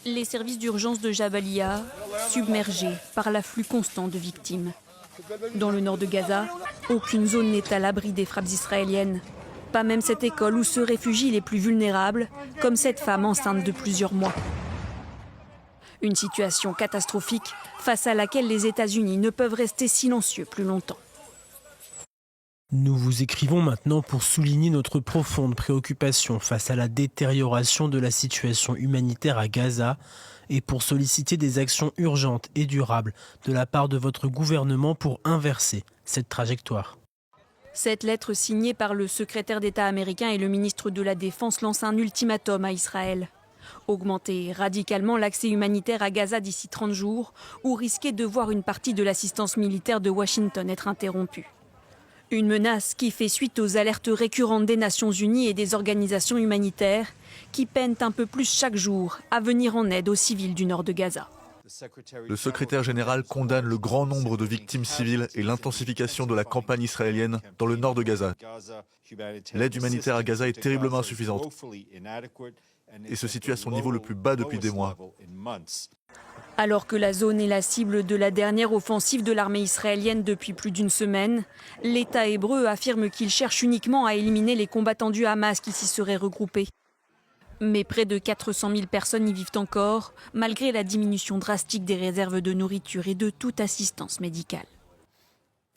Les services d'urgence de Jabalia, submergés par l'afflux constant de victimes. Dans le nord de Gaza, aucune zone n'est à l'abri des frappes israéliennes. Pas même cette école où se réfugient les plus vulnérables, comme cette femme enceinte de plusieurs mois. Une situation catastrophique face à laquelle les États-Unis ne peuvent rester silencieux plus longtemps. Nous vous écrivons maintenant pour souligner notre profonde préoccupation face à la détérioration de la situation humanitaire à Gaza et pour solliciter des actions urgentes et durables de la part de votre gouvernement pour inverser cette trajectoire. Cette lettre signée par le secrétaire d'État américain et le ministre de la Défense lance un ultimatum à Israël. Augmenter radicalement l'accès humanitaire à Gaza d'ici 30 jours ou risquer de voir une partie de l'assistance militaire de Washington être interrompue. Une menace qui fait suite aux alertes récurrentes des Nations Unies et des organisations humanitaires qui peinent un peu plus chaque jour à venir en aide aux civils du nord de Gaza. Le secrétaire général condamne le grand nombre de victimes civiles et l'intensification de la campagne israélienne dans le nord de Gaza. L'aide humanitaire à Gaza est terriblement insuffisante et se situe à son niveau le plus bas depuis des mois. Alors que la zone est la cible de la dernière offensive de l'armée israélienne depuis plus d'une semaine, l'État hébreu affirme qu'il cherche uniquement à éliminer les combattants du Hamas qui s'y seraient regroupés. Mais près de 400 000 personnes y vivent encore, malgré la diminution drastique des réserves de nourriture et de toute assistance médicale.